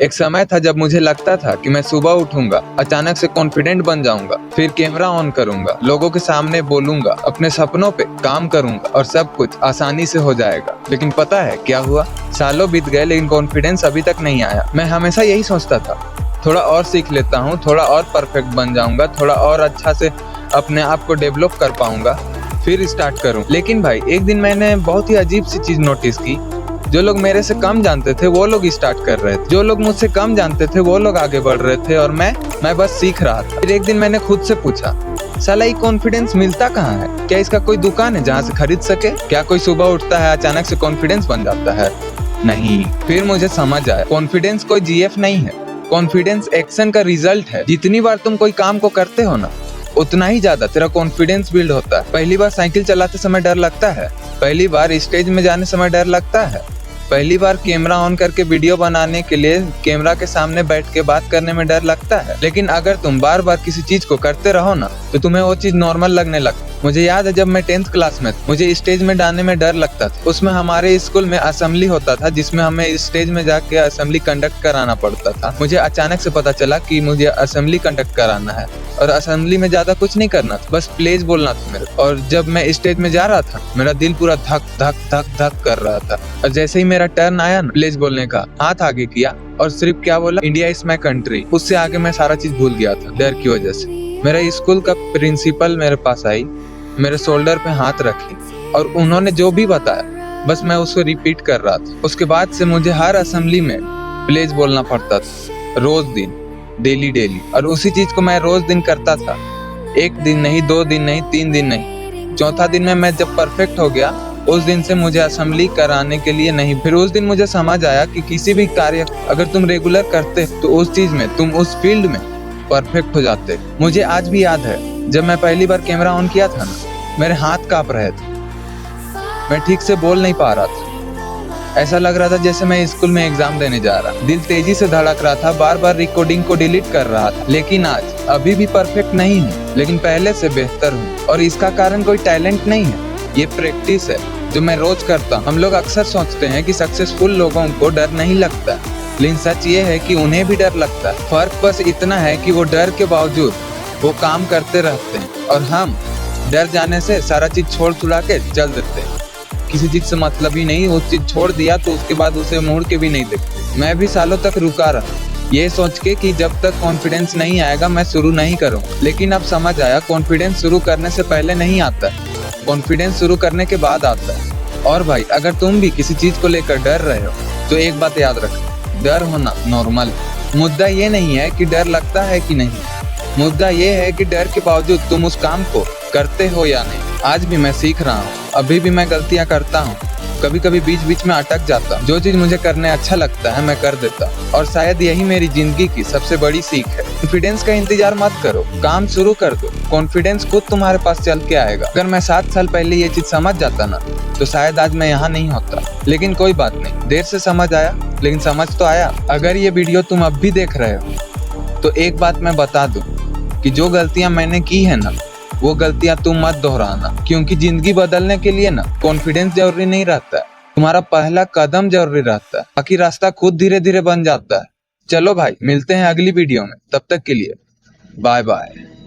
एक समय था जब मुझे लगता था कि मैं सुबह उठूंगा, अचानक से कॉन्फिडेंट बन जाऊंगा, फिर कैमरा ऑन करूंगा, लोगों के सामने बोलूंगा, अपने सपनों पे काम करूंगा और सब कुछ आसानी से हो जाएगा। लेकिन पता है क्या हुआ? सालों बीत गए लेकिन कॉन्फिडेंस अभी तक नहीं आया। मैं हमेशा यही सोचता था, थोड़ा और सीख लेता हूँ, थोड़ा और परफेक्ट बन जाऊंगा, थोड़ा और अच्छा से अपने आप को डेवलप कर पाऊंगा, फिर स्टार्ट करूं। लेकिन भाई एक दिन मैंने बहुत ही अजीब सी चीज नोटिस की। जो लोग मेरे से कम जानते थे वो लोग स्टार्ट कर रहे थे, जो लोग मुझसे कम जानते थे वो लोग आगे बढ़ रहे थे और मैं बस सीख रहा था। फिर एक दिन मैंने खुद से पूछा, साला ये कॉन्फिडेंस मिलता कहाँ है? क्या इसका कोई दुकान है जहाँ से खरीद सके? क्या कोई सुबह उठता है अचानक से कॉन्फिडेंस बन जाता है? नहीं। फिर मुझे समझ आया, कॉन्फिडेंस कोई जीएफ नहीं है, कॉन्फिडेंस एक्शन का रिजल्ट है। जितनी बार तुम कोई काम को करते हो ना, उतना ही ज्यादा तेरा कॉन्फिडेंस बिल्ड होता है। पहली बार साइकिल चलाते समय डर लगता है, पहली बार स्टेज में जाने समय डर लगता है, पहली बार कैमरा ऑन करके वीडियो बनाने के लिए कैमरा के सामने बैठ के बात करने में डर लगता है। लेकिन अगर तुम बार बार किसी चीज को करते रहो ना, तो तुम्हें वो चीज नॉर्मल लगने लगती। मुझे याद है जब मैं 10th क्लास में मुझे स्टेज में डालने में डर लगता था। उसमें हमारे स्कूल में असेंबली होता था जिसमें हमें स्टेज में जाके असेंबली कंडक्ट कराना पड़ता था। मुझे अचानक से पता चला कि मुझे असेंबली कंडक्ट कराना है और असेंबली में ज्यादा कुछ नहीं करना था, बस प्लेज बोलना था मेरे। और जब मैं स्टेज में जा रहा था, मेरा दिल पूरा धक धक धक धक कर रहा था। और जैसे ही मेरा टर्न आया ना प्लेज बोलने का, हाथ आगे किया और सिर्फ क्या बोला, इंडिया इज माई कंट्री। उससे आगे मैं सारा चीज भूल गया था डर की वजह से। मेरा स्कूल का प्रिंसिपल मेरे पास आई, मेरे शोल्डर पे हाथ रखी और उन्होंने जो भी बताया बस मैं उसको रिपीट कर रहा था। उसके बाद से मुझे हर असेंबली में प्लेज बोलना पड़ता था, रोज दिन, डेली। और उसी चीज को मैं रोज दिन करता था। एक दिन नहीं, 2 दिन नहीं, 3 दिन नहीं, चौथा दिन में मैं जब परफेक्ट हो गया, उस दिन से मुझे असेंबली कराने के लिए नहीं। फिर उस दिन मुझे समझ आया कि किसी भी कार्य अगर तुम रेगुलर करते तो उस चीज में, तुम उस फील्ड में परफेक्ट हो जाते। मुझे आज भी याद है जब मैं पहली बार कैमरा ऑन किया था ना, मेरे हाथ कांप रहे थे, मैं ठीक से बोल नहीं पा रहा था। ऐसा लग रहा था जैसे मैं स्कूल में एग्जाम देने जा रहा। दिल तेजी से धड़क रहा था, बार बार रिकॉर्डिंग को डिलीट कर रहा था। लेकिन आज अभी भी परफेक्ट नहीं हूँ, लेकिन पहले से बेहतर हूँ। और इसका कारण कोई टैलेंट नहीं है, ये प्रैक्टिस है जो मैं रोज करता हूँ। हम लोग अक्सर सोचते हैं कि सक्सेसफुल लोगों को डर नहीं लगता, लेकिन सच ये है कि उन्हें भी डर लगता है। फर्क बस इतना है कि वो डर के बावजूद वो काम करते रहते हैं और हम डर जाने से सारा चीज छोड़ छुड़ा के चल देते हैं। किसी चीज से मतलब ही नहीं, वो चीज छोड़ दिया तो उसके बाद उसे मुड़ के भी नहीं देखते। मैं भी सालों तक रुका रहा, ये सोच के कि जब तक कॉन्फिडेंस नहीं आएगा मैं शुरू नहीं करूँ। लेकिन अब समझ आया, कॉन्फिडेंस शुरू करने से पहले नहीं आता है, कॉन्फिडेंस शुरू करने के बाद आता है। और भाई अगर तुम भी किसी चीज को लेकर डर रहे हो तो एक बात याद रखो, डर होना नॉर्मल। मुद्दा ये नहीं है कि डर लगता है कि नहीं, मुद्दा ये है कि डर के बावजूद तुम उस काम को करते हो या नहीं। आज भी मैं सीख रहा हूँ, अभी भी मैं गलतियाँ करता हूँ, कभी कभी बीच बीच में अटक जाता हूँ। जो चीज मुझे करने अच्छा लगता है मैं कर देता हूँ और शायद यही मेरी जिंदगी की सबसे बड़ी सीख है। कॉन्फिडेंस का इंतजार मत करो, काम शुरू कर दो, कॉन्फिडेंस खुद तुम्हारे पास चल के आएगा। अगर मैं 7 साल पहले ये चीज समझ जाता ना, तो शायद आज मैं यहाँ नहीं होता। लेकिन कोई बात नहीं, देर से समझ आया लेकिन समझ तो आया। अगर ये वीडियो तुम अब भी देख रहे हो तो एक बात मैं बता दूं कि जो गलतियां मैंने की है ना, वो गलतियां तुम मत दोहराना। क्योंकि जिंदगी बदलने के लिए ना कॉन्फिडेंस जरूरी नहीं रहता है, तुम्हारा पहला कदम जरूरी रहता है, बाकी रास्ता खुद धीरे धीरे बन जाता है। चलो भाई, मिलते हैं अगली वीडियो में, तब तक के लिए बाय बाय।